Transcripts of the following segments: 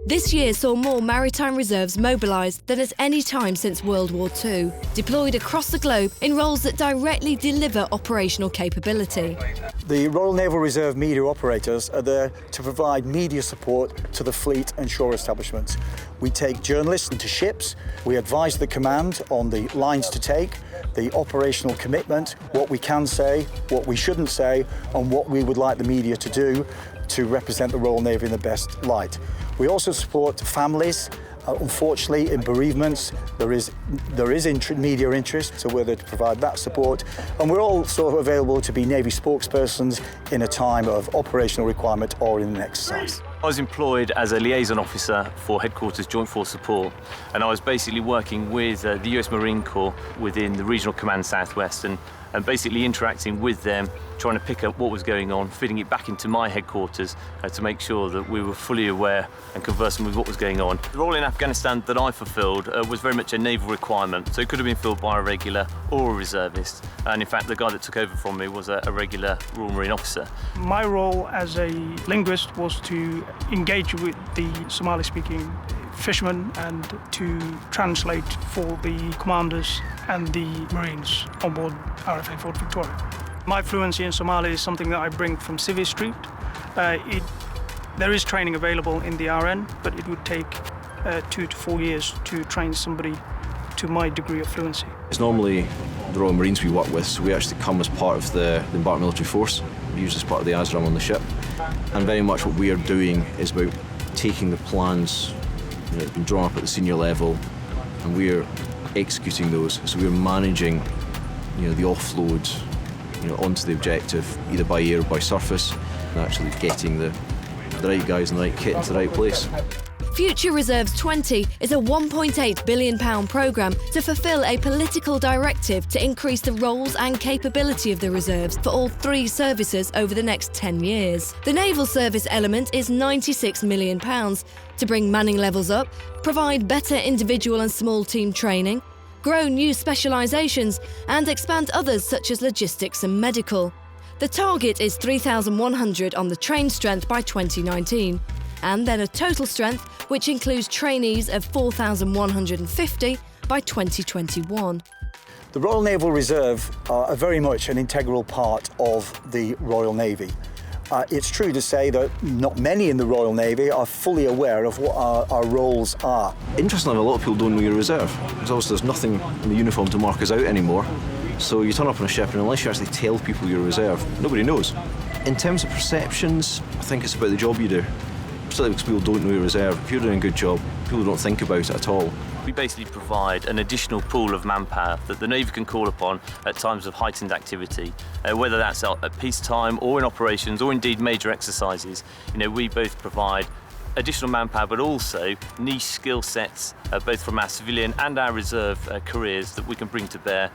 This year saw more maritime reserves mobilised than at any time since World War II, deployed across the globe in roles that directly deliver operational capability. The Royal Naval Reserve media operators are there to provide media support to the fleet and shore establishments. We take journalists into ships, we advise the command on the lines to take, the operational commitment, what we can say, what we shouldn't say, and what we would like the media to do to represent the Royal Navy in the best light. We also support families. Unfortunately, in bereavements, there is media interest, so we're there to provide that support. And we're also available to be Navy spokespersons in a time of operational requirement or in an exercise. I was employed as a liaison officer for Headquarters Joint Force Support, and I was basically working with the US Marine Corps within the Regional Command Southwest and basically interacting with them, trying to pick up what was going on, feeding it back into my headquarters to make sure that we were fully aware and conversant with what was going on. The role in Afghanistan that I fulfilled was very much a naval requirement, so it could have been filled by a regular or a reservist. And in fact, the guy that took over from me was a regular Royal Marine officer. My role as a linguist was to engage with the Somali-speaking fishermen and to translate for the commanders and the Marines on board RFA Fort Victoria. My fluency in Somali is something that I bring from Civvy Street. There is training available in the RN, but it would take 2 to 4 years to train somebody to my degree of fluency. It's normally the Royal Marines we work with, so we actually come as part of the embarked military force. We're used as part of the ASRAM on the ship. And very much what we are doing is about taking the plans that have been drawn up at the senior level, and we're executing those. So we're managing, the offload, onto the objective, either by air or by surface, and actually getting the right guys in the right kit into the right place. Future Reserves 20 is a £1.8 billion programme to fulfil a political directive to increase the roles and capability of the reserves for all 3 services over the next 10 years. The naval service element is £96 million to bring manning levels up, provide better individual and small team training, grow new specialisations and expand others such as logistics and medical. The target is 3,100 on the train strength by 2019. And then a total strength, which includes trainees of 4,150 by 2021. The Royal Naval Reserve are very much an integral part of the Royal Navy. It's true to say that not many in the Royal Navy are fully aware of what our roles are. Interestingly, a lot of people don't know you're a reserve, because obviously there's nothing in the uniform to mark us out anymore. So you turn up on a ship and unless you actually tell people you're a reserve, nobody knows. In terms of perceptions, I think it's about the job you do. Particularly because people don't know you're a reserve. If you're doing a good job, people don't think about it at all. We basically provide an additional pool of manpower that the Navy can call upon at times of heightened activity, whether that's at peacetime or in operations or indeed major exercises. We both provide additional manpower but also niche skill sets both from our civilian and our reserve careers that we can bring to bear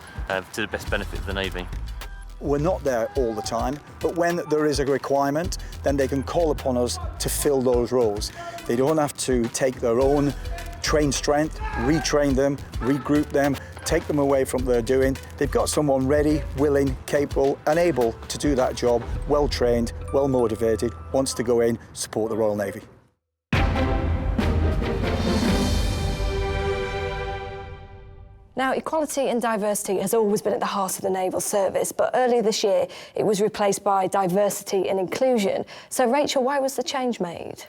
to the best benefit of the Navy. We're not there all the time, but when there is a requirement, then they can call upon us to fill those roles. They don't have to take their own trained strength, retrain them, regroup them, take them away from what they're doing. They've got someone ready, willing, capable and able to do that job, well trained, well motivated, wants to go in, support the Royal Navy. Now, equality and diversity has always been at the heart of the naval service, but earlier this year it was replaced by diversity and inclusion. So, Rachel, why was the change made?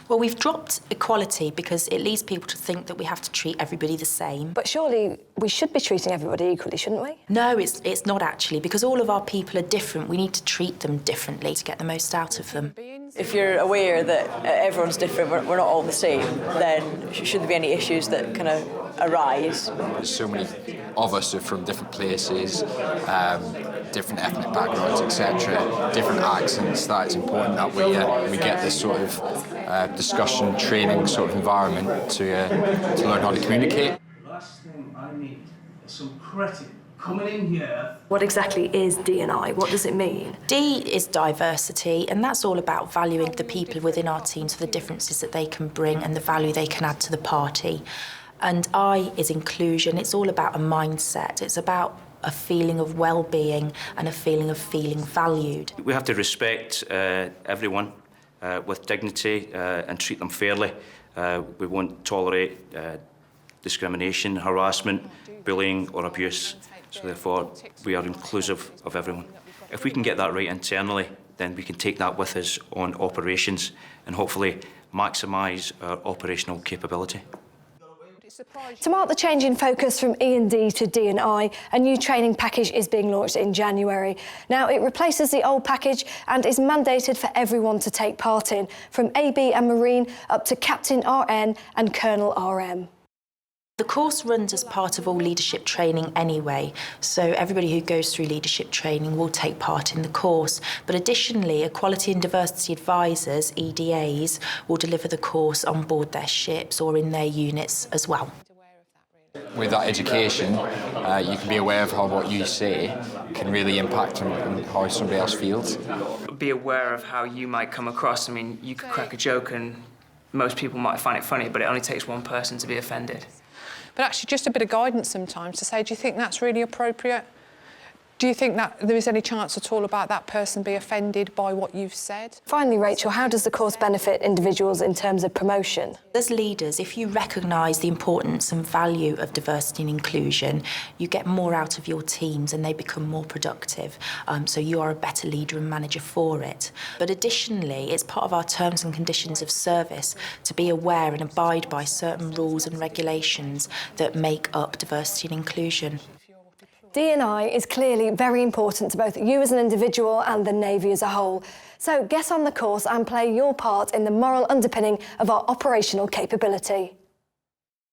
Well, we've dropped equality because it leads people to think that we have to treat everybody the same. But surely we should be treating everybody equally, shouldn't we? No, it's not actually, because all of our people are different. We need to treat them differently to get the most out of them. If you're aware that everyone's different, we're not all the same, then should there be any issues that kind of arise? There's so many of us are from different places, different ethnic backgrounds, etc., different accents, that it's important that we get this sort of discussion, training sort of environment to learn how to communicate. The last thing I need is some cretin coming in here. What exactly is D&I? What does it mean? D is diversity, and that's all about valuing the people within our teams for the differences that they can bring and the value they can add to the party. And I is inclusion. It's all about a mindset. It's about a feeling of well-being and a feeling of feeling valued. We have to respect everyone with dignity and treat them fairly. We won't tolerate discrimination, harassment, bullying or abuse. So therefore, we are inclusive of everyone. If we can get that right internally, then we can take that with us on operations and hopefully maximise our operational capability. To mark the change in focus from E&D to D&I, a new training package is being launched in January. Now, it replaces the old package and is mandated for everyone to take part in, from AB and Marine up to Captain RN and Colonel RM. The course runs as part of all leadership training anyway, so everybody who goes through leadership training will take part in the course. But additionally, Equality and Diversity Advisors, EDAs, will deliver the course on board their ships or in their units as well. With that education, you can be aware of how what you say can really impact on how somebody else feels. Be aware of how you might come across. I mean, you could crack a joke and most people might find it funny, but it only takes one person to be offended. But actually just a bit of guidance sometimes to say, do you think that's really appropriate? Do you think that there is any chance at all about that person be offended by what you've said? Finally, Rachel, how does the course benefit individuals in terms of promotion? As leaders, if you recognise the importance and value of diversity and inclusion, you get more out of your teams and they become more productive. So you are a better leader and manager for it. But additionally, it's part of our terms and conditions of service to be aware and abide by certain rules and regulations that make up diversity and inclusion. D&I is clearly very important to both you as an individual and the Navy as a whole. So get on the course and play your part in the moral underpinning of our operational capability.